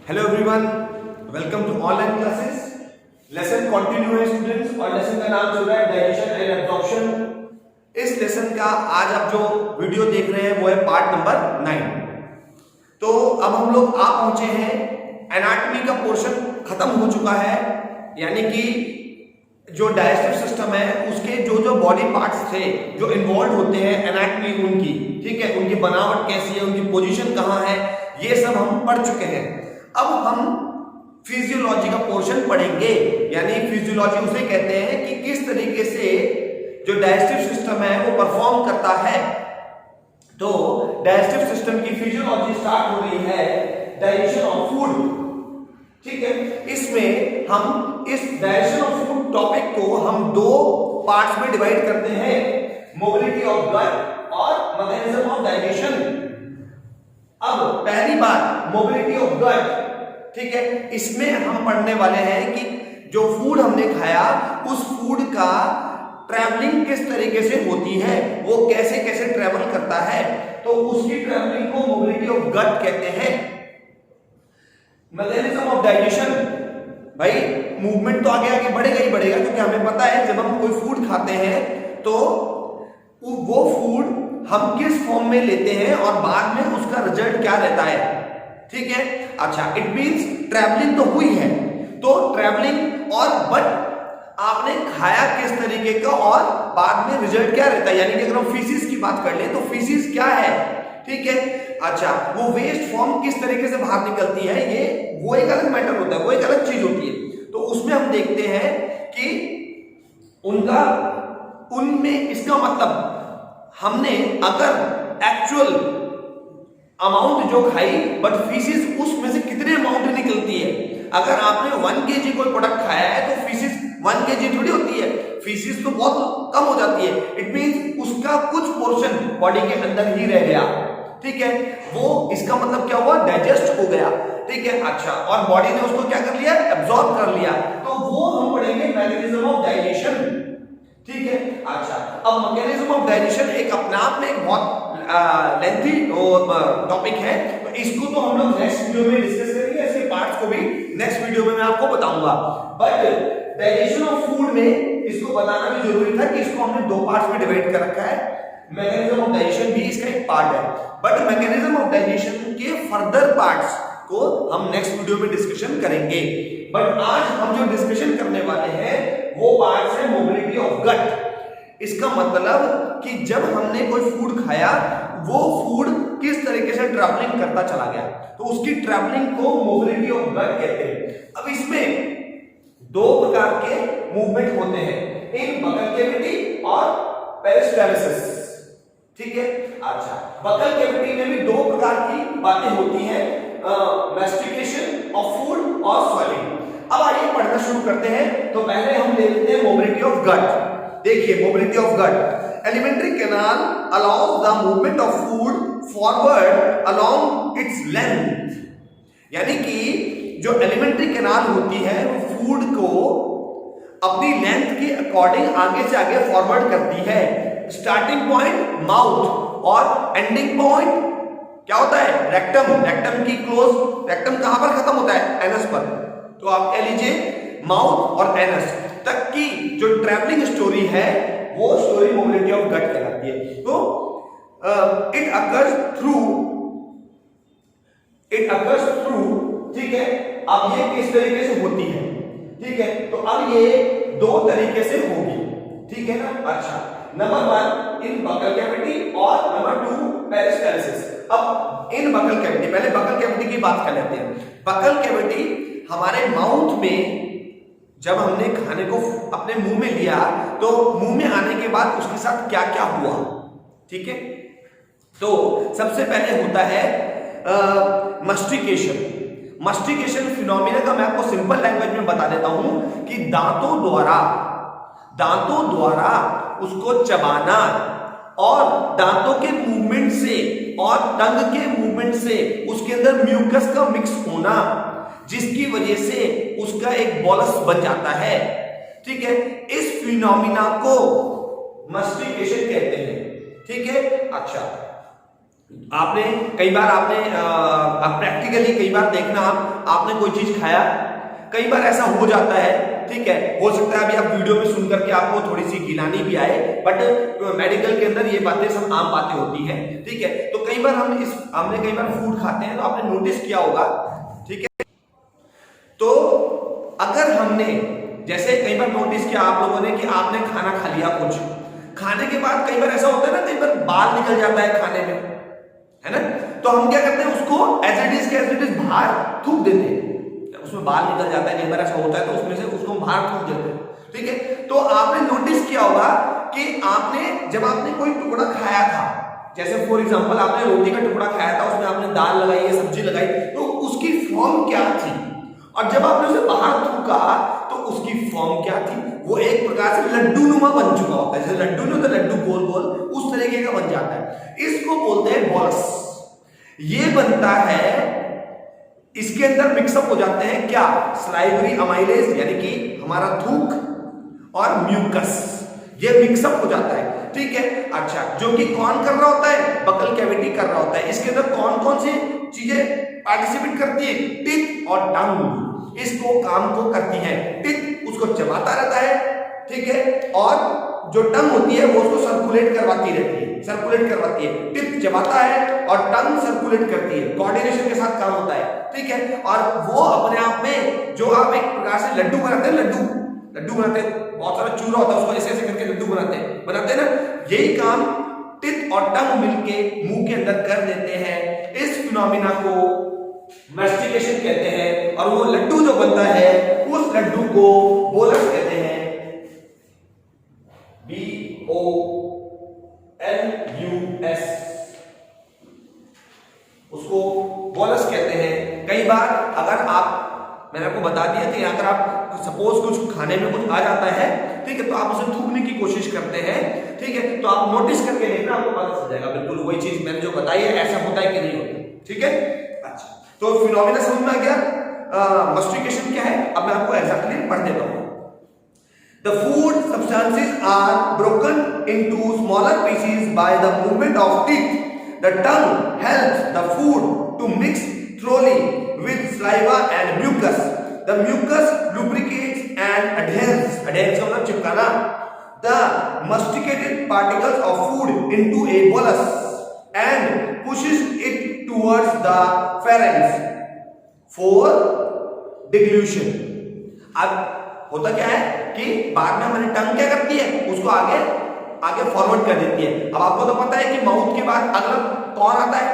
Hello everyone, welcome to online classes. Lesson continue है students, और lesson का नाम चल रहा है डाइजेशन एंड एब्जॉर्प्शन। इस लेसन का आज आप जो वीडियो देख रहे हैं वो है पार्ट नंबर 9। तो अब हम लोग आ पहुंचे हैं, एनाटॉमी का पोर्शन खत्म हो चुका है, यानी कि जो डाइजेस्टिव सिस्टम है उसके जो जो बॉडी पार्ट्स थे जो इन्वॉल्व होते हैं एनाटॉमी उनकी, ठीक है, उनकी बनावट कैसी है, उनकी पोजीशन कहाँ है, ये सब हम पढ़ चुके हैं। अब हम फिजियोलॉजी का पोर्शन पढ़ेंगे, यानी फिजियोलॉजी उसे कहते हैं कि किस तरीके से जो डाइजेस्टिव सिस्टम है वो परफॉर्म करता है। तो डाइजेस्टिव सिस्टम की फिजियोलॉजी स्टार्ट हो रही है डाइजेशन ऑफ फूड, ठीक है। इसमें हम इस डाइजेशन ऑफ फूड टॉपिक को हम दो पार्ट्स में डिवाइड करते हैं, मोबिलिटी ऑफ गट और मैकेनिज्म ऑफ डाइजेशन। अब पहली बात मोबिलिटी ऑफ गट, ठीक है, इसमें हम पढ़ने वाले हैं कि जो फूड हमने खाया उस फूड का ट्रैवलिंग किस तरीके से होती है, वो कैसे कैसे ट्रैवल करता है, तो उसकी ट्रैवलिंग को मोबिलिटी ऑफ गट कहते हैं। मैकेनिज्म ऑफ डाइजेशन, भाई मूवमेंट तो आगे आगे बढ़ेगा ही बढ़ेगा, क्योंकि हमें पता है जब हम कोई फूड खाते हैं तो वो फूड हम किस फॉर्म में लेते हैं और बाद में उसका रिजल्ट क्या रहता है, ठीक है। अच्छा, इट मींस ट्रैवलिंग तो हुई है, तो ट्रैवलिंग और बट आपने खाया किस तरीके का और बाद में रिजल्ट क्या रहता है, यानी कि अगर हम फीसिस की बात कर ले तो फीसिस क्या है, ठीक है। अच्छा, वो वेस्ट फॉर्म किस तरीके से बाहर निकलती है, ये वो एक अलग मैटर होता है, वो एक अलग चीज होती है। तो उसमें हम देखते हैं कि उनमें इसका मतलब हमने अगर एक्चुअल अमाउंट जो खाई बट फीसिस उसमें से कितने अमाउंट निकलती है। अगर आपने 1 kg कोई प्रोडक्ट खाया है तो फीसिस 1 kg थोड़ी होती है, फीसिस तो बहुत कम हो जाती है। इट मींस उसका कुछ पोर्शन बॉडी के अंदर ही रह गया, ठीक है, वो इसका मतलब क्या हुआ, डाइजेस्ट हो गया, ठीक है। अच्छा, और बॉडी ने उसको क्या कर लिया, एब्जॉर्ब कर लिया, तो वो हम पढ़ेंगे मैकेनिज्म ऑफ डाइजेशन, ठीक है। अच्छा, अब मैकेनिज्म ऑफ डाइजेशन एक अपने आप में एक बहुत लेंथी टॉपिक है, तो इसको तो हम लोग नेक्स्ट वीडियो में डिस्कस करेंगे, इसके पार्ट्स को भी नेक्स्ट वीडियो में मैं आपको बताऊंगा। बट डाइजेशन ऑफ फूड में इसको बताना भी जरूरी था कि इसको हमने दो पार्ट्स में डिवाइड कर रखा है। मैकेनिज्म ऑफ डाइजेशन भी इसका एक पार्ट है, बट मैकेनिज्म ऑफ डाइजेशन के फर्दर पार्ट्स को हम नेक्स्ट वीडियो में डिस्कशन करेंगे। बट आज हम जो डिस्कशन करने वाले हैं वो पार्ट्स है मोबिलिटी ऑफ गट। इसका मतलब कि जब हमने कोई फूड खाया वो फूड किस तरीके से ट्रैवलिंग करता चला गया, तो उसकी ट्रैवलिंग को मोबिलिटी ऑफ गट कहते हैं। अब इसमें दो प्रकार के मूवमेंट होते हैं, एक बकल कैविटी और पेरिस्टालसिस, ठीक है। अच्छा, बकल कैविटी में भी दो प्रकार की बातें होती हैं, मैस्टिकेशन ऑफ फूड और स्वॉलिंग। अब आइए पढ़ना शुरू करते हैं। तो पहले हम ले लेते हैं मोबिलिटी ऑफ गट। देखिए, mobility of gut, alimentary canal allows the movement of food forward along its length, यानी कि जो एलिमेंट्री कैनाल होती है वो फूड को अपनी लेंथ के अकॉर्डिंग आगे से आगे फॉरवर्ड करती है। स्टार्टिंग पॉइंट माउथ और एंडिंग पॉइंट क्या होता है, रेक्टम। रेक्टम की क्लोज, रेक्टम कहां पर खत्म होता है, एनस पर, तो आप कह लीजिए माउथ और एनस तक की जो ट्रैवलिंग स्टोरी है वो स्टोरी मोबिलिटी ऑफ गट कहलाती है। तो इट अकर्स थ्रू, ठीक है। अब ये किस तरीके से होती है, ठीक है, तो अब ये दो तरीके से होगी, ठीक है ना। अच्छा, नंबर 1 इन बकल कैविटी और नंबर 2 पेरिस्टालसिस। अब इन बकल कैविटी, पहले बकल कैविटी की बात कर लेते हैं। बकल कैविटी हमारे माउथ में जब हमने खाने को अपने मुंह में लिया तो मुंह में आने के बाद उसके साथ क्या क्या हुआ, ठीक है। तो सबसे पहले होता है मस्टिकेशन। मस्टिकेशन फिनोमिना का मैं आपको सिंपल लैंग्वेज में बता देता हूं कि दांतों द्वारा उसको चबाना और दांतों के मूवमेंट से और टंग के मूवमेंट से उसके अंदर म्यूकस का मिक्स होना, जिसकी वजह से उसका एक बॉलस बन जाता है, ठीक है। इस फिनोमिना को मस्टिकेशन कहते हैं, ठीक है। अच्छा, आपने कई बार आप प्रैक्टिकली कई बार देखना, आपने कोई चीज खाया, कई बार ऐसा हो जाता है, ठीक है, हो सकता है अभी आप वीडियो में सुन करके आपको थोड़ी सी गिलानी भी आए, बट मेडिकल के अंदर ये बातें सब आम बातें होती हैं, ठीक है। तो कई बार हमने कई बार फूड खाते हैं, तो आपने नोटिस किया होगा, ठीक है। तो अगर हमने जैसे कई बार नोटिस किया आप लोगों ने कि आपने खाना खा लिया, कुछ खाने के बाद कई बार ऐसा होता है ना, कई बार बाल निकल जाता है खाने में, है ना, तो हम क्या करते हैं, उसको एज इट इज बाहर थूक देते हैं, उसमें बाल निकल जाता है, कई बार ऐसा होता है, तो उसमें से उसको बाहर थूक देते हैं, ठीक है। तो आपने नोटिस किया होगा कि जब आपने कोई टुकड़ा खाया था, जैसे फॉर एग्जांपल आपने रोटी का टुकड़ा खाया था, उसमें आपने दाल लगाई है, सब्जी लगाई, तो उसकी फॉर्म क्या थी, और जब आपने उसे बाहर थूका तो उसकी फॉर्म क्या थी, वो एक प्रकार से लड्डू नुमा बन चुका होता है, जैसे लड्डू नहीं होता, लड्डू गोल गोल उस तरीके का बन जाता है, इसको बोलते हैं बॉल्स। ये बनता है, इसके अंदर मिक्सअप हो जाते हैं क्या, सलाइवरी अमाइलेज यानी कि हमारा थूक और म्यूकस, ये मिक्सअप हो जाता है, ठीक है। अच्छा, जो कि कौन कर रहा होता है, बकल कैविटी कर रहा होता है। इसके अंदर कौन कौन सी चीजें पार्टिसिपेट करती है, टिप और टंग इसको काम को करती है। टिप उसको चबाता रहता है, ठीक है, और जो टंग होती है वो उसको सर्कुलेट करवाती रहती है, टिप चबाता है और टंग सर्कुलेट करती है, कोऑर्डिनेशन के साथ काम होता है, ठीक है। और वो अपने आप में जो आप एक प्रकार से लड्डू बनाते हैं, लड्डू बनाते हैं, बहुत सारा चूरा होता है, उसको ऐसे ऐसे करके लड्डू बनाते हैं ना, यही काम टिप और टंग मिलके मुंह के अंदर कर देते हैं। इस फिनोमिना को मैस्टिकेशन कहते हैं, और वो लड्डू जो बनता है उस लड्डू को बोलस कहते हैं, BOLUS, उसको बोलस कहते हैं। कई बार अगर मैंने आपको बता दिया कि अगर आप सपोज कुछ खाने में कुछ आ जाता है, ठीक है, तो आप उसे थूकने की कोशिश करते हैं, ठीक है, तो आप नोटिस करके देखना, आपको पता चल जाएगा बिल्कुल वही चीज मैंने जो बताई है, ऐसा होता है कि नहीं होता, ठीक है। अच्छा, तो फिनोमिना समझ में आ गया, मास्टिकेशन क्या है, अब मैं आपको एग्जैक्टली पढ़ देता हूं। The food substances are broken into smaller pieces by the movement of teeth. The tongue helps the food to mix thoroughly with saliva and mucus. The mucus lubricates and adheres का मतलब चिपकाना the masticated particles of food into a bolus and pushes it towards the pharynx for deglutition. अब होता क्या है कि बाद में हमारी टंग क्या करती है, उसको आगे फॉरवर्ड कर देती है। अब आपको तो पता है कि माउथ के बाद अगला कौन आता है,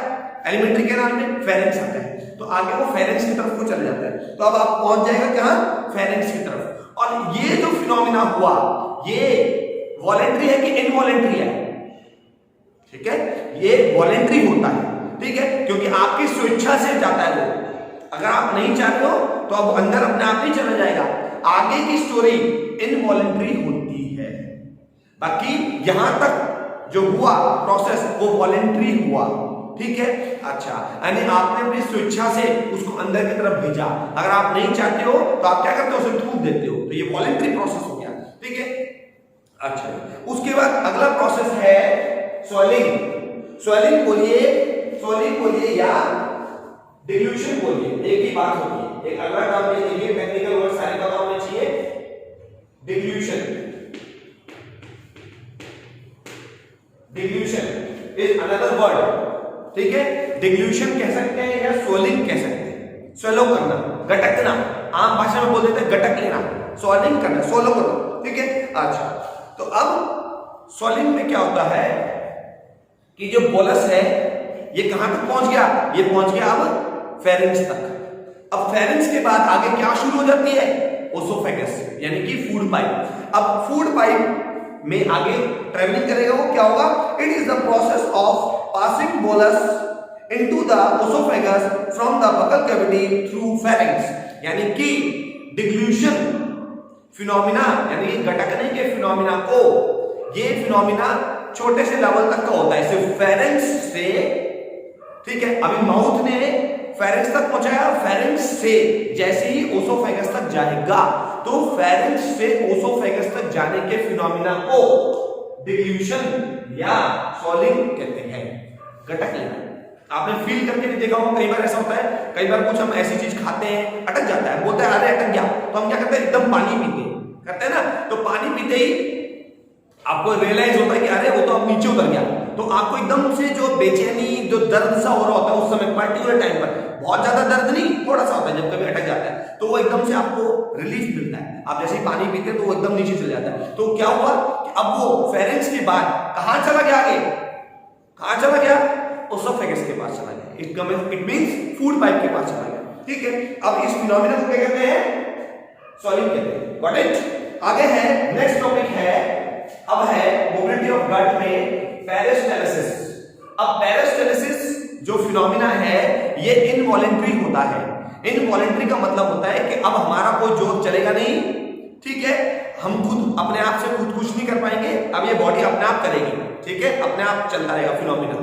एलिमेंट्री कैनाल में फेरेंक्स आता है, तो आगे वो फेरेंक्स की तरफ को चले जाता है, तो अब आप पहुंच जाएगा कहां, फेरेंक्स की तरफ। और ये जो फिनोमिना हुआ, ये वॉलेंट्री है कि इनवॉलेंट्री है, ठीक है, ये वॉलेंट्री होता है, ठीक है, क्योंकि आपकी स्वेच्छा से जाता है वो, अगर आप नहीं चाहते हो तो अब अंदर अपने आप ही चला जाएगा। आगे की स्टोरी इनवॉलेंट्री होती है, बाकी यहां तक जो हुआ प्रोसेस वो वॉलेंट्री हुआ, ठीक है। अच्छा, यानी आपने अपनी स्वेच्छा से उसको अंदर की तरफ भेजा, अगर आप नहीं चाहते हो तो आप क्या करते हो, उसे थूक देते हो, तो ये वॉलेंट्री प्रोसेस हो गया, ठीक है। अच्छा, उसके बाद अगला प्रोसेस है स्वेलिंग। स्वेलिंग बोलिए या डिल्यूशन बोलिए, एक ही बात होती है। एक अगला टर्म देखिए, टेक्निकल वर्ड सारे पता होने चाहिए। डिल्यूशन इज अनदर वर्ड, ठीक है। डिल्यूशन कह सकते हैं या स्वेलिंग कह सकते हैं। स्वेलो करना, गटकना, आम भाषा में बोल देते हैं गटक लेना, स्वेलिंग करना, सोलो करना, ठीक है। अच्छा, तो अब स्वेलिंग में क्या होता है कि जो बोलस है ये कहां तक पहुंच गया, ये पहुंच गया अब फेरेंक्स तक। अब फेरेंक्स के बाद आगे क्या शुरू हो जाती है, ओसोफेगस यानी कि फूड पाइप। अब फूड पाइप में आगे ट्रेवलिंग करेगा, वो क्या होगा, it is the process of passing bolus into the oesophagus from the buccal cavity through pharynx, यानी कि डिग्ल्यूशन फिनोमिना यानी कि गटकने के फिनोमिना को, ये फिनोमिना छोटे से लेवल तक का होता है, सिर्फ फेरेंक्स से, ठीक है। अभी माउथ ने फेरेंक्स तक पहुंचाया, फेरेंक्स से जैसे ही ओसोफेगस तक जाएगा तो फेरेंक्स से ओसोफेगस तक जाने के फिनोमिना को डिग्ल्यूशन या स्वॉलिंग कहते हैं, गटक लेना। आपने फील करके नहीं देखा होगा, कई बार ऐसा होता है, कई बार कुछ हम ऐसी चीज खाते हैं अटक जाता है, बोलते हैं अरे अटक गया, तो हम क्या करते हैं एकदम पानी पीते हैं, करते हैं ना, तो पानी पीते ही आपको रियलाइज होता है कि अरे वो तो अब नीचे उतर गया, तो आपको एकदम से जो बेचैनी जो दर्द सा हो रहा होता है उस समय पर्टिकुलर टाइम पर, बहुत ज्यादा दर्द नहीं, थोड़ा सा होता है, जब कभी अटक जाता है तो वो एकदम से आपको रिलीफ मिलता है। आप जैसे ही पानी पीते हैं तो वो एकदम नीचे चले जाता है। तो क्या हुआ कि अब वो फेरेंक्स के बाद कहां चला गया, आगे कहां चला गया, ओसोफेगस के पास चला गया, इट मींस फूड पाइप के पास चला गया। ठीक है, अब इस फिनोमिना को क्या कहते हैं, सॉलिंग कहते हैं। Got it. आगे है नेक्स्ट टॉपिक है, अब है मोबिलिटी ऑफ गट में पेरिस्टाल्सिस। अब पेरिस्टाल्सिस जो फिनोमिना है ये इनवॉलेंट्री होता है। इनवॉलेंट्री का मतलब होता है कि अब हमारा कोई जोर चलेगा नहीं, ठीक है, हम खुद अपने आप से खुद कुछ नहीं कर पाएंगे, अब ये बॉडी अपने आप करेगी, ठीक है, अपने आप चलता रहेगा phenomena.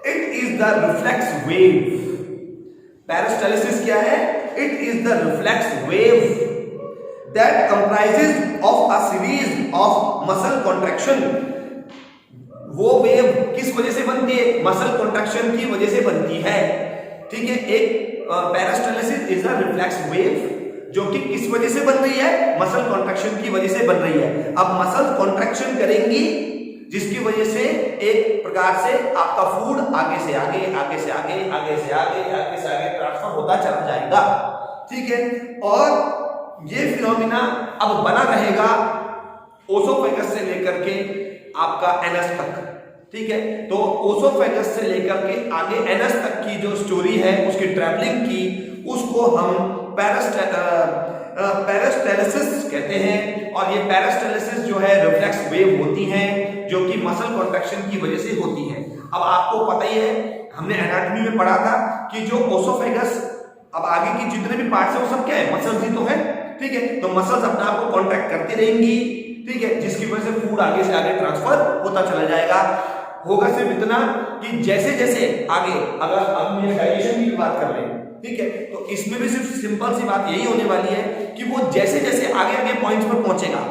It is the reflex wave. Peristalsis क्या है, it is the reflex wave that comprises of a series of muscle contraction. वो वेव किस वजह से बनती है, मसल कॉन्ट्रैक्शन की वजह से बनती है। ठीक है, एक peristalsis is a reflex wave जो कि किस वजह से बन रही है, मसल कॉन्ट्रैक्शन की वजह से बन रही है। अब मसल कॉन्ट्रैक्शन करेंगी जिसकी वजह से एक प्रकार से आपका फूड आगे से आगे, आगे से आगे, आगे से आगे, आगे से आगे ट्रांसफर होता चला जाएगा। ठीक है, और ये फिनोमिना अब बना रहेगा ओसोफेगस से लेकर के आपका एनस तक। ठीक है, तो ओसोफेगस से लेकर के आगे एनस तक की जो स्टोरी है उसकी ट्रैवलिंग की, उसको हम पेरिस्टाल्सिस कहते हैं। और ये पेरिस्टाल्सिस जो है रिफ्लेक्स वेव होती हैं जो कि मसल कॉन्ट्रैक्शन की वजह से होती है। अब आपको पता ही है, हमने एनाटॉमी में पढ़ा था कि जो ओसोफेगस, अब आगे की जितने भी पार्ट्स हैं वो सब क्या है, मसल्स ही तो है। ठीक है, तो मसल्स अपने आप को कॉन्ट्रैक्ट करती रहेंगी, ठीक है, जिसकी वजह से फूड आगे से आगे ट्रांसफर होता चला जाएगा। होगा सिर्फ इतना कि जैसे जैसे आगे, अगर हम ये डाइजेशन की बात कर रहे हैं, ठीक है, तो इसमें भी सिर्फ सिंपल सी बात यही होने वाली है कि वो जैसे जैसे आगे आगे पॉइंट्स पर पहुंचेगा,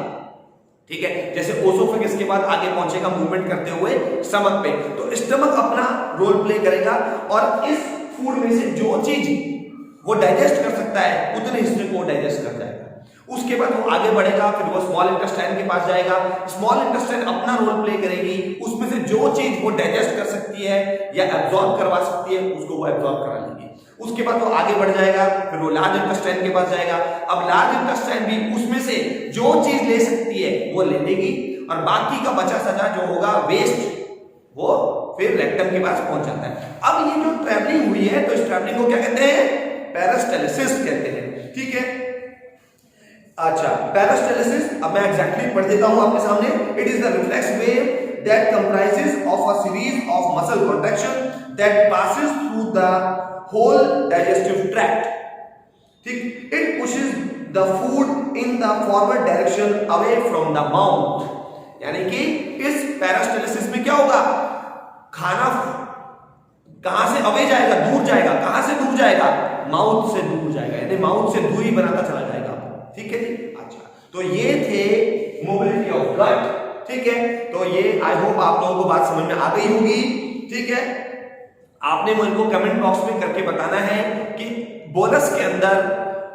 ठीक है, जैसे ओसोफेगस के बाद आगे पहुंचेगा मूवमेंट करते हुए स्टमक पे, तो स्टमक अपना रोल प्ले करेगा और इस फूड में से जो चीज वो डाइजेस्ट कर सकता है उतने हिस्से को डाइजेस्ट कर जाएगा। उसके बाद वो आगे बढ़ेगा, फिर वो स्मॉल इंटेस्टाइन के पास जाएगा, स्मॉल इंटेस्टाइन अपना रोल प्ले करेगी, उसमें से जो चीज वो डाइजेस्ट कर सकती है या एब्जॉर्ब करवा सकती है उसको वो एब्जॉर्ब करा लेगी। उसके बाद वो आगे बढ़ जाएगा, फिर वो लार्ज इंटेस्टाइन के पास जाएगा। अब लार्ज इंटेस्टाइन भी उसमें से जो चीज ले सकती है वो ले लेगी और बाकी का बचा सचा जो होगा वेस्ट वो फिर रेक्टम के पास पहुंच जाता है। अब ये जो ट्रैवलिंग हुई है तो इस ट्रैवलिंग को क्या कहते हैं, पेरिस्टाल्सिस कहते हैं। ठीक है, अच्छा, पेरिस्टाल्सिस अब मैं एग्जैक्टली पढ़ देता हूं आपके सामने। It is the reflex wave that comprises of a series of muscle contraction that passes through the whole digestive tract. ठीक, it pushes the food in the forward direction away from the mouth. यानी कि इस peristalsis में क्या होगा, खाना कहां से अवे जाएगा, दूर जाएगा, कहां से दूर जाएगा, माउथ से दूर जाएगा, यानी माउथ से दूरी बनाता चला जाएगा। ठीक है जी, अच्छा, तो ये थे मोबिलिटी ऑफ गट। ठीक है, तो ये आई होप आप लोगों को बात समझ में आ गई होगी। ठीक है, आपने मुझे को कमेंट बॉक्स में करके बताना है कि बोलस के अंदर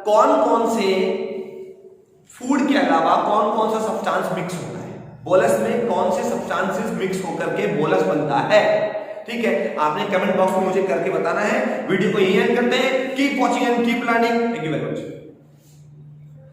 कौन कौन से फूड के अलावा कौन कौन सा सब्सटेंस मिक्स होता है, बोलस में कौन से सब्सटेंसेस मिक्स होकर के बोलस बनता है। ठीक है, आपने कमेंट बॉक्स में मुझे करके बताना है। वीडियो को यही एंड करते हैं। Keep watching and keep learning. Thank you very much.